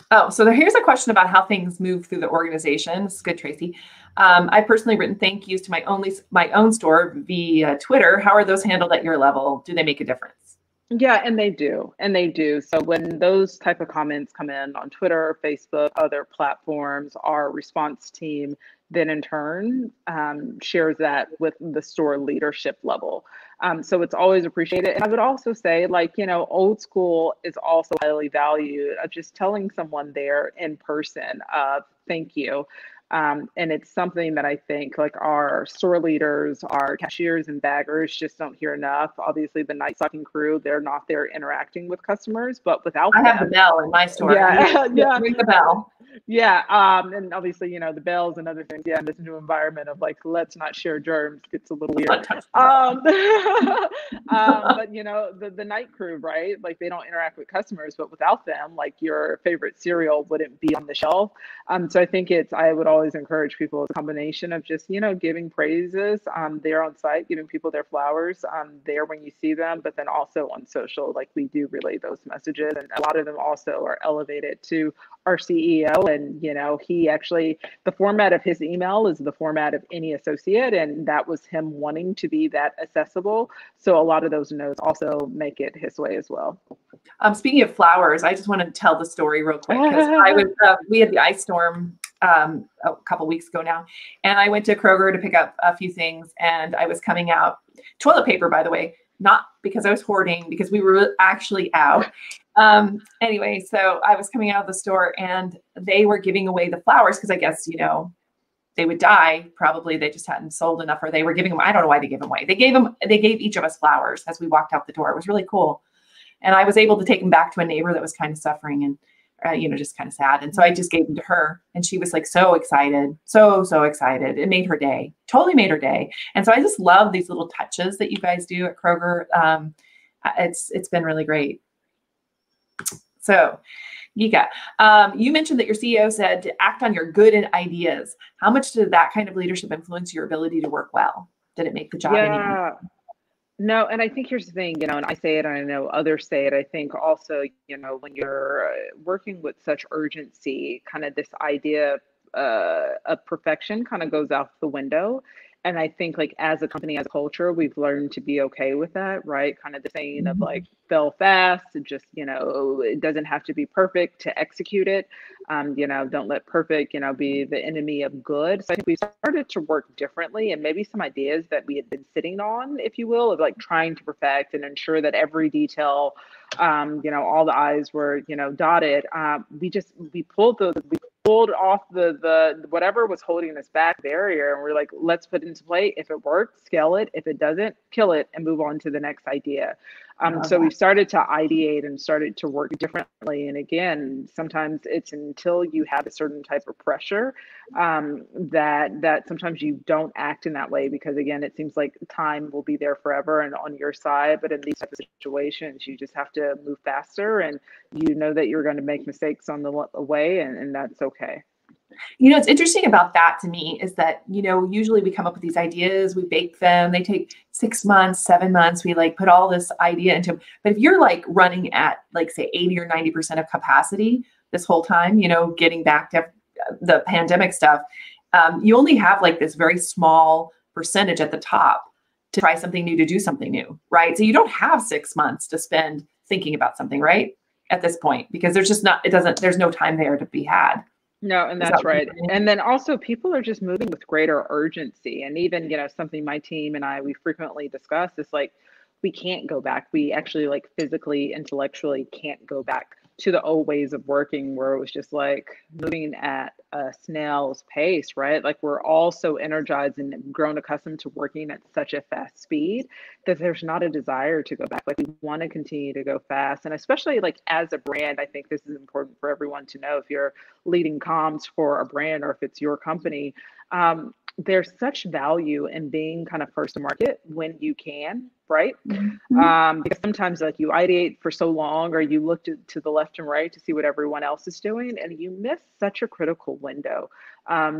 Oh, so here's a question about how things move through the organization. This is good, Tracy. I've personally written thank yous to my own store via Twitter. How are those handled at your level? Do they make a difference? Yeah, and they do. So when those type of comments come in on Twitter, Facebook, other platforms, our response team then in turn shares that with the store leadership level. So it's always appreciated. And I would also say, old school is also highly valued of just telling someone there in person, thank you. And it's something that I think like our store leaders, our cashiers and baggers just don't hear enough. Obviously, the night stocking crew, they're not there interacting with customers, but without I have the bell in my store. Yeah. Ring the bell. Yeah. And obviously, the bells and other things. Yeah. This new environment of like, let's not share germs gets a little weird. But the night crew, right? Like they don't interact with customers, but without them, like your favorite cereal wouldn't be on the shelf. So I think I would always encourage people a combination of just, giving praises there on site, giving people their flowers there when you see them, but then also on social, like we do relay those messages. And a lot of them also are elevated to our CEO. And, he actually, the format of his email is the format of any associate. And that was him wanting to be that accessible. So a lot of those notes also make it his way as well. Speaking of flowers, I just want to tell the story real quick because we had the ice storm a couple weeks ago now, and I went to Kroger to pick up a few things, and I was coming out, toilet paper, by the way, not because I was hoarding, because we were actually out. Anyway, so I was coming out of the store, and they were giving away the flowers because I guess, they would die. Probably they just hadn't sold enough, or they were giving them. I don't know why they gave them away. They gave each of us flowers as we walked out the door. It was really cool. And I was able to take them back to a neighbor that was kind of suffering and, just kind of sad. And so I just gave them to her, and she was like, so excited, so excited. It made her day, totally made her day. And so I just love these little touches that you guys do at Kroger. It's been really great. So Gika, you mentioned that your CEO said to act on your good ideas. How much did that kind of leadership influence your ability to work well? Did it make the job any easier? No, and I think here's the thing, and I say it, and I know others say it. I think also, when you're working with such urgency, kind of this idea of perfection kind of goes out the window. And I think like as a company, as a culture, we've learned to be okay with that, right? Kind of the saying of like fail fast, and just, it doesn't have to be perfect to execute it. Don't let perfect, be the enemy of good. So I think we started to work differently, and maybe some ideas that we had been sitting on, if you will, of like trying to perfect and ensure that every detail, all the I's were, dotted. We pulled pulled off the whatever was holding us back barrier, and we're like, let's put it into play. If it works, scale it. If it doesn't, kill it and move on to the next idea. So we started to ideate and started to work differently. And again, sometimes it's until you have a certain type of pressure that sometimes you don't act in that way, because again, it seems like time will be there forever and on your side. But in these types of situations, you just have to move faster, and you know that you're going to make mistakes on the way, and that's okay. What's interesting about that to me is that, usually we come up with these ideas, we bake them, they take 6 months, 7 months, we like put all this idea into them. But if you're like running at like say 80 or 90% of capacity this whole time, getting back to the pandemic stuff, you only have like this very small percentage at the top to try something new, to do something new, right? So you don't have 6 months to spend thinking about something, right? At this point, because there's no time there to be had. No, and that's right. And then also people are just moving with greater urgency. And even, something my team and we frequently discuss is like, we can't go back. We actually like physically, intellectually can't go back to the old ways of working, where it was just like moving at a snail's pace, right? Like we're all so energized and grown accustomed to working at such a fast speed that there's not a desire to go back. Like we want to continue to go fast. And especially like as a brand, I think this is important for everyone to know. If you're leading comms for a brand, or if it's your company, there's such value in being kind of first to market when you can, right? Because sometimes like you ideate for so long, or you look to the left and right to see what everyone else is doing, and you miss such a critical window.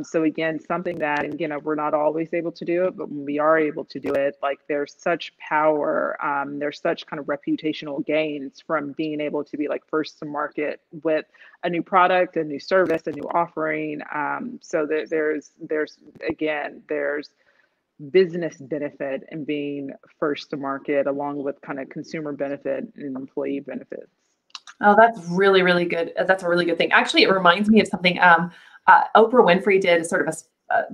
So again, something that, and we're not always able to do it, but when we are able to do it, like there's such power, there's such kind of reputational gains from being able to be like first to market with a new product, a new service, a new offering. So that there's business benefit in being first to market, along with kind of consumer benefit and employee benefits. Oh, that's really, really good. That's a really good thing. Actually, it reminds me of something Oprah Winfrey did, sort of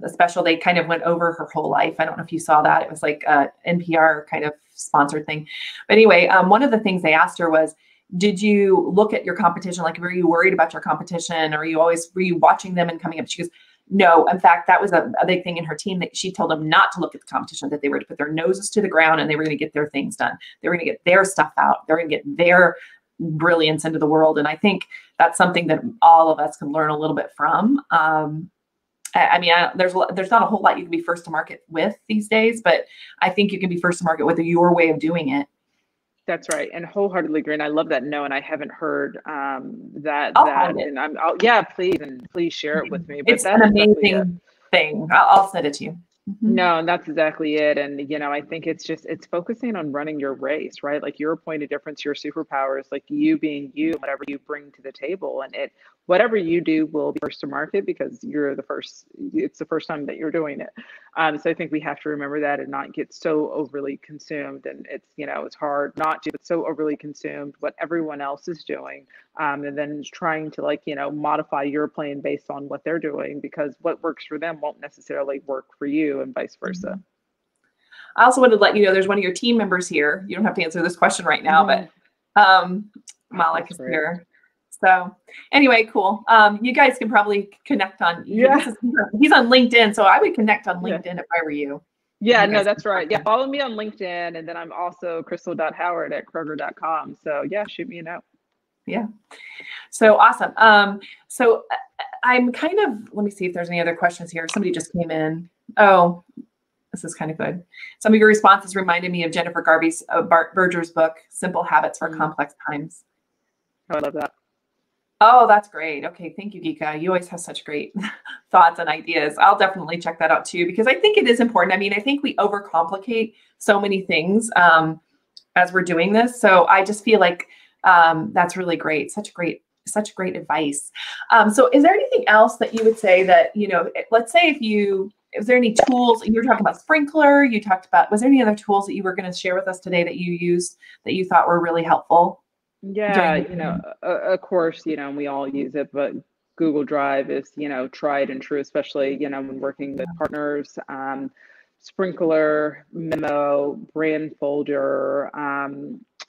a special. They kind of went over her whole life. I don't know if you saw that. It was like a NPR kind of sponsored thing. But anyway, one of the things they asked her was, did you look at your competition? Like, were you worried about your competition? Or were you watching them and coming up? She goes, no. In fact, that was a big thing in her team, that she told them not to look at the competition, that they were to put their noses to the ground and they were going to get their things done. They were going to get their stuff out. They're going to get their brilliance into the world. And I think that's something that all of us can learn a little bit from. There's not a whole lot you can be first to market with these days, but I think you can be first to market with your way of doing it. That's right, and wholeheartedly agree. And I love that. No, and I haven't heard that. And please share it with me. But it's an amazing thing. I'll send it to you. No, and that's exactly it. And, I think it's focusing on running your race, right? Like your point of difference, your superpower is like you being you, whatever you bring to the table. And whatever you do will be first to market, because it's the first time that you're doing it. So I think we have to remember that and not get so overly consumed. And it's hard not to, but so overly consumed what everyone else is doing. And then trying to modify your plan based on what they're doing, because what works for them won't necessarily work for you, and vice versa. I also wanted to let you know there's one of your team members here. You don't have to answer this question right now, but Malik is here. So anyway, cool. You guys can probably connect on. He's on LinkedIn, so I would connect on LinkedIn if I were you. Yeah, no, that's right. Yeah, follow me on LinkedIn, and then I'm also Kristal.Howard@Kroger.com. So yeah, shoot me a note. Yeah. So awesome. So I'm kind of, let me see if there's any other questions here. Somebody just came in. Oh, this is kind of good. Some of your responses reminded me of Jennifer Garvey's Berger's book, Simple Habits for Complex Times. Oh, I love that. Oh, that's great. Okay. Thank you, Geeka. You always have such great thoughts and ideas. I'll definitely check that out too, because I think it is important. I mean, I think we overcomplicate so many things as we're doing this. So I just feel like that's really great. Such great advice. So is there anything else that you would say that, let's say is there any tools? You were talking about Sprinkler. You talked about, was there any other tools that you were going to share with us today that you used that you thought were really helpful? Yeah, of course, we all use it, but Google Drive is, tried and true, especially, when working with partners. Sprinkler, Memo, Brand Folder,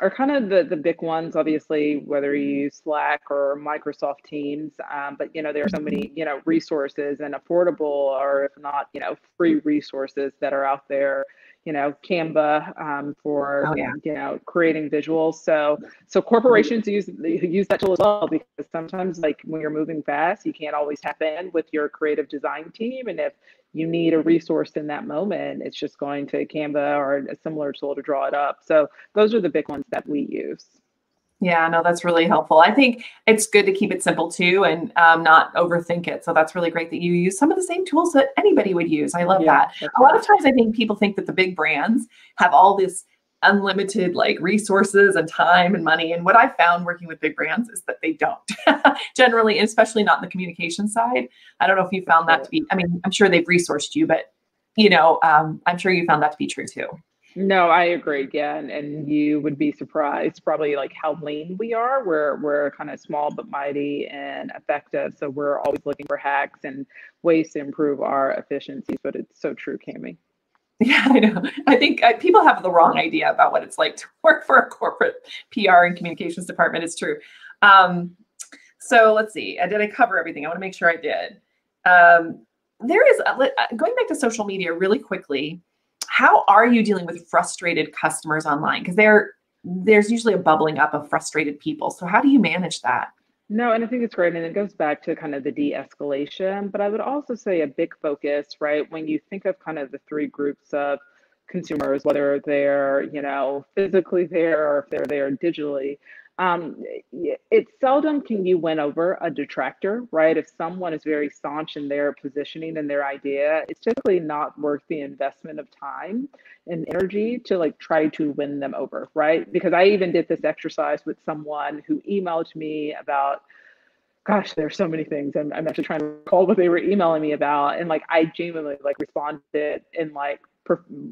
are kind of the big ones, obviously, whether you use Slack or Microsoft Teams. But there are so many resources and affordable, or if not free resources that are out there. Canva for Oh yeah. creating visuals. So corporations use that tool as well, because sometimes, like, when you're moving fast, you can't always tap in with your creative design team, and if you need a resource in that moment, it's just going to Canva or a similar tool to draw it up. So those are the big ones that we use. Yeah, no, that's really helpful. I think it's good to keep it simple too, and not overthink it. So that's really great that you use some of the same tools that anybody would use. I love that. A lot of times I think people think that the big brands have all this unlimited like resources and time and money. And what I've found working with big brands is that they don't generally, especially not in the communication side. I don't know if you found that to be, I mean, I'm sure they've resourced you, but I'm sure you found that to be true too. No, I agree. Yeah, and you would be surprised probably like how lean we are. We're kind of small but mighty and effective. So we're always looking for hacks and ways to improve our efficiencies. But it's so true, Cami. Yeah, I know. I think people have the wrong idea about what it's like to work for a corporate PR and communications department. It's true. So let's see. Did I cover everything? I want to make sure I did. There is, going back to social media really quickly, how are you dealing with frustrated customers online? Because there's usually a bubbling up of frustrated people. So how do you manage that? No, and I think it's great. And it goes back to kind of the de-escalation. But I would also say a big focus, right, when you think of kind of the three groups of consumers, whether they're, physically there or if they're there digitally, it's seldom can you win over a detractor, right? If someone is very staunch in their positioning and their idea, it's typically not worth the investment of time and energy to like try to win them over, right? Because I even did this exercise with someone who emailed me about, gosh, there's so many things. I'm actually trying to recall what they were emailing me about. And like, I genuinely like responded in like,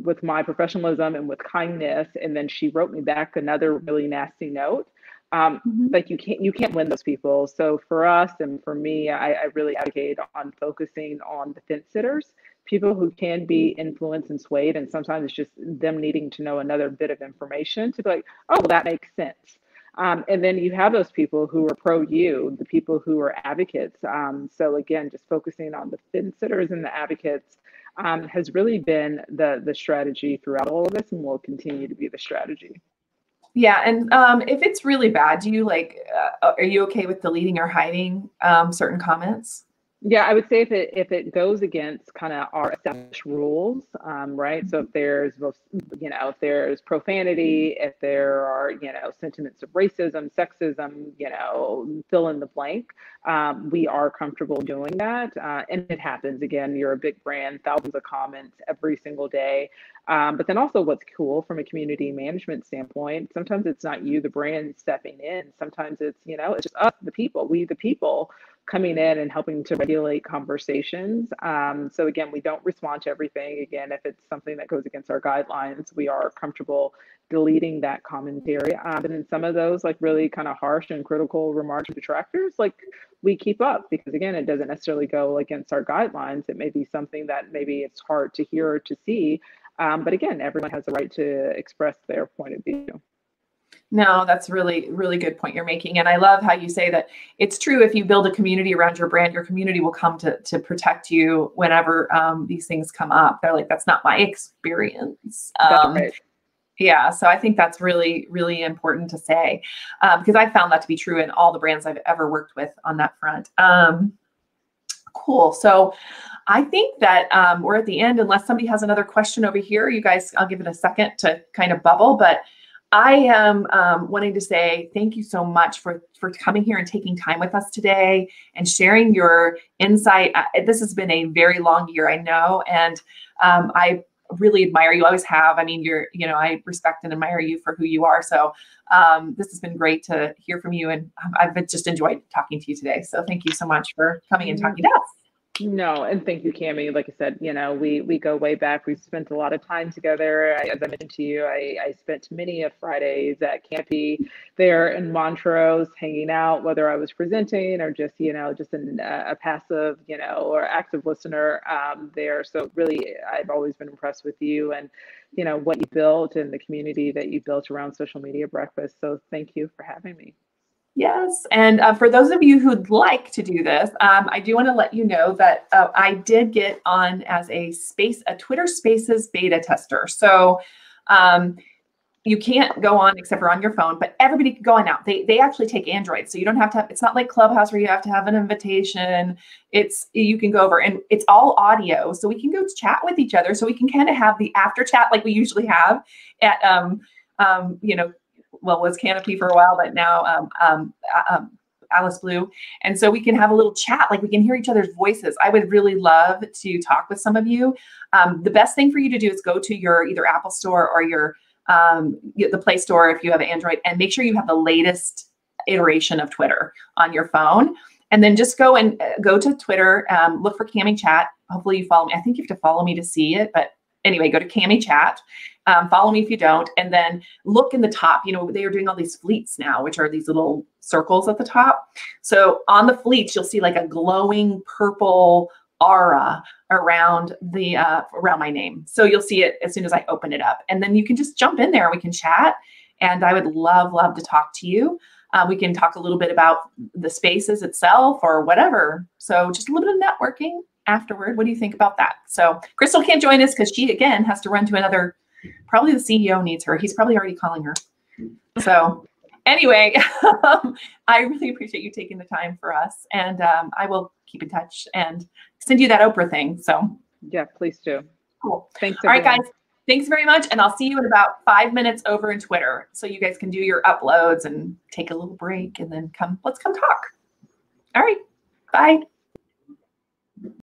with my professionalism and with kindness. And then she wrote me back another really nasty note. Like you can't win those people. So for us and for me, I really advocate on focusing on the fence sitters, people who can be influenced and swayed. And sometimes it's just them needing to know another bit of information to be like, oh, well, that makes sense. And then you have those people who are pro you, the people who are advocates. So again, just focusing on the fence sitters and the advocates has really been the strategy throughout all of this, and will continue to be the strategy. Yeah. And if it's really bad, do you are you okay with deleting or hiding certain comments? Yeah, I would say if it goes against kind of our established rules, right? So if there's if there's profanity, if there are sentiments of racism, sexism, fill in the blank, we are comfortable doing that, and it happens. Again, you're a big brand, thousands of comments every single day. But then also, what's cool from a community management standpoint, sometimes it's not you, the brand, stepping in. Sometimes it's it's just us, the people, we the people, coming in and helping to regulate conversations. So again, we don't respond to everything. Again, if it's something that goes against our guidelines, we are comfortable deleting that commentary. But in some of those like really kind of harsh and critical remarks from detractors, like we keep up, because again, it doesn't necessarily go against our guidelines. It may be something that maybe it's hard to hear or to see. But again, everyone has the right to express their point of view. No, that's really, really good point you're making. And I love how you say that it's true. If you build a community around your brand, your community will come to protect you whenever these things come up. They're like, that's not my experience. Right. Yeah. So I think that's really, really important to say, because I found that to be true in all the brands I've ever worked with on that front. Cool. So I think that we're at the end, unless somebody has another question over here. You guys, I'll give it a second to kind of bubble, but I am wanting to say thank you so much for coming here and taking time with us today and sharing your insight. This has been a very long year, I know, and I really admire you. Always have. I mean, I respect and admire you for who you are. So this has been great to hear from you, and I've just enjoyed talking to you today. So thank you so much for coming and talking to us. No, and thank you, Cami. Like I said, we go way back. We've spent a lot of time together. As I mentioned to you, I spent many of Fridays at Campy there in Montrose, hanging out, whether I was presenting or just a passive, or active listener there. So really, I've always been impressed with you and, what you built and the community that you built around Social Media Breakfast. So thank you for having me. Yes. And for those of you who'd like to do this, I do want to let you know that I did get on as a Twitter Spaces beta tester. So you can't go on except for on your phone, but everybody can go on now. They actually take Android. So you don't have to it's not like Clubhouse where you have to have an invitation. You can go over and it's all audio. So we can go chat with each other. So we can kind of have the after chat like we usually have at, was Canopy for a while, but now Alice Blue. And so we can have a little chat, like we can hear each other's voices. I would really love to talk with some of you. The best thing for you to do is go to your either Apple Store or the Play Store if you have Android, and make sure you have the latest iteration of Twitter on your phone. And then just go to Twitter, look for Cami Chat. Hopefully you follow me. I think you have to follow me to see it, but anyway, go to Cami Chat. Follow me if you don't, and then look in the top. They are doing all these fleets now, which are these little circles at the top. So on the fleets, you'll see like a glowing purple aura around around my name. So you'll see it as soon as I open it up, and then you can just jump in there and we can chat. And I would love to talk to you. We can talk a little bit about the spaces itself or whatever. So just a little bit of networking afterward. What do you think about that? So Kristal can't join us because she again has to run to another. Probably the CEO needs her. He's probably already calling her. So anyway, I really appreciate you taking the time for us, and I will keep in touch and send you that Oprah thing. So yeah, please do. Cool. Thanks. All right, guys. Thanks very much. And I'll see you in about 5 minutes over in Twitter. So you guys can do your uploads and take a little break and then let's come talk. All right. Bye.